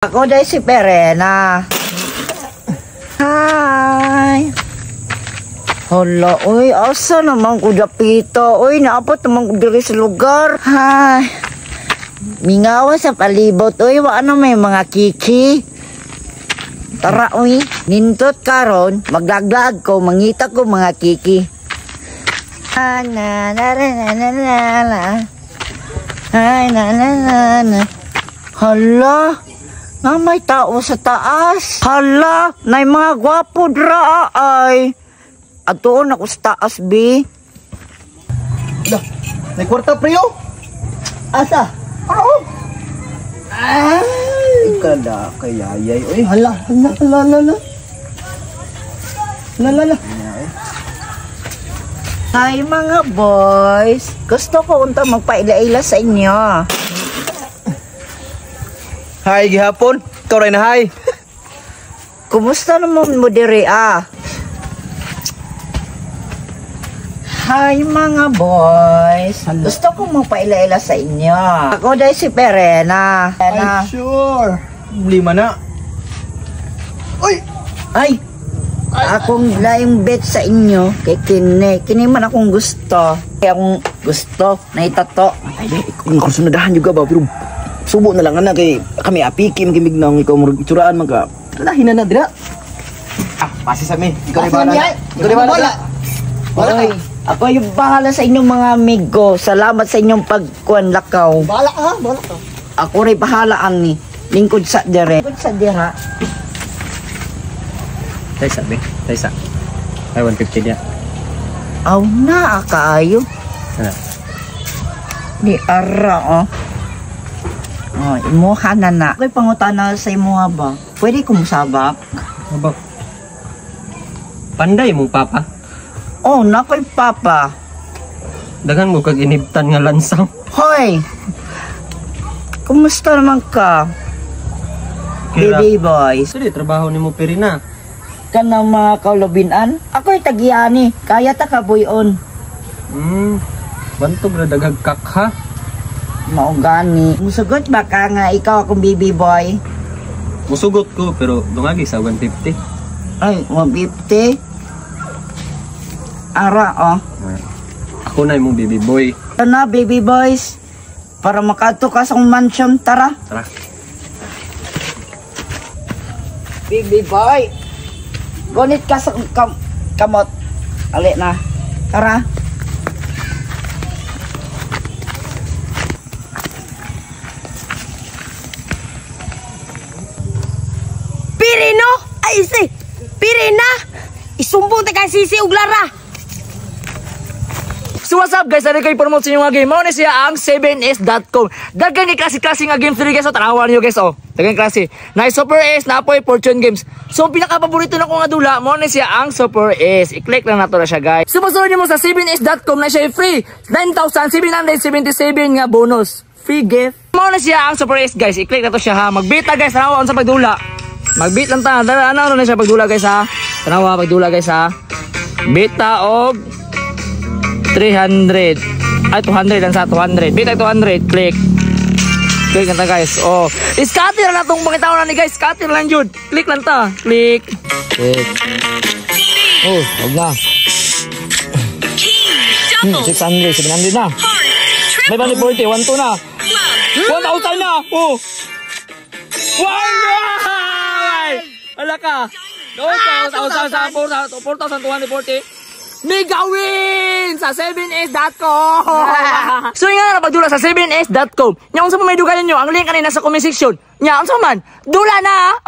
Ako dahil si Perena. Hi. Hala, uy, asa naman ko dapito? Uy, naapot naman ko diri sa lugar. Hi. Mingawa sa palibot. Uy, ano may mga kiki? Tara, uy. Nintot karon, maglaglag ko, mangita ko mga kiki. Ay, na na na na na na. Ay, na na na na. Hala. Na may tao sa taas. Hala, nay mga gwapo dra ay. Atoon ako sa taas, B. Dah, may kwarta priyo. Asa? Oo. Ay, kada kayayay. Uy, hala. La. Hi mga boys. Gusto ko unta magpaila-ila sa inyo. Hi, gihapon. Ikaw rin na hi. Kumusta naman mo diri Hi mga boys. Gusto ko magpaila-ila sa inyo. Ako dahil si Perena. Ay, sure. Lima na. Uy! Ay! Akong laing bet sa inyo kay Kini man akong gusto. Kaya akong gusto na itato. Ay, ikaw sunadahan juga ba? Pero subo na lang na kay kami apikim kimig nang ikaw mo itsuraan magka. Lahin na dira. Pasi sa mi. Ikaw rin bahala. Ikaw rin bahala. Oy, ako yung bahala sa inyong mga amigo. Salamat sa inyong pagkuhan lakaw. Bahala ka. Ako rin bahala ang ni. Lingkod sa dire. Lingkod sa dira. Taysa, be. Taysa. Ay, 150 niya. Aw na, kaayo. Ano? Di ara, oh. Oh, imuha na na. Ako'y pangutana sa imuha ba? Pwede kumusabak? Aba. Panday mong papa. Oh, nako'y papa. Dagan mo kag inibtan nga lansang. Hoy! Kumusta naman ka? Baby boys. Sige, trabaho ni mo Perina. Kanang mga kaulubinan? Ako'y tagiyani. Kaya ta kabuyon. Bantog na daghag kakha. Maugani. Musugot ba ka nga ikaw akong baby boy? Musugot ko pero dungagi sa 150. Ay, 150? Ara, oh. Ako na imong baby boy. Ito na, baby boys. Para makato ka sa mansion, tara. Tara. Baby boy. Gunit ka sa kamot. Ali na. Tara. Pirino! Ay, Pirina! Isumbong ta kay Sisi ug Lara. So what's up guys, ano kayo promote sa inyo nga game? Mauna siya ang 7s.com. Dagan ni klase-klase nga games dito guys. So tanawan nyo guys, oh. Dagan klase. Na Super S, na po Fortune Games. So pinaka-paborito na ko nga dula, mauna siya ang Super S. I-click lang nato na siya guys. Sumusunod nyo mo sa 7s.com na siya free 9,777 nga bonus. Free gift. Mauna siya ang Super S guys. I-click na to siya ha. Magbita guys, tanawa sa pagdula. Magbit lang ta. Ano na siya pagdula guys ha. Tanawa pagdula guys ha. Bita og 300 ay 200 lang sa 200 bita 200 click na guys. Oh, scatter na tong pangitaw na ni guys, scatter lang jud, click lang ta, click. Oh, wag na 600 700 na may bali 40 1 2 na 1,000 na. Oh, wow, ala ka 4,240 mega win sa 7s.com. So nga na pagdula sa 7s.com. Nya unsa pa may dugalan nyo, ang link kanina sa comment section. Nya unsa man, dula na.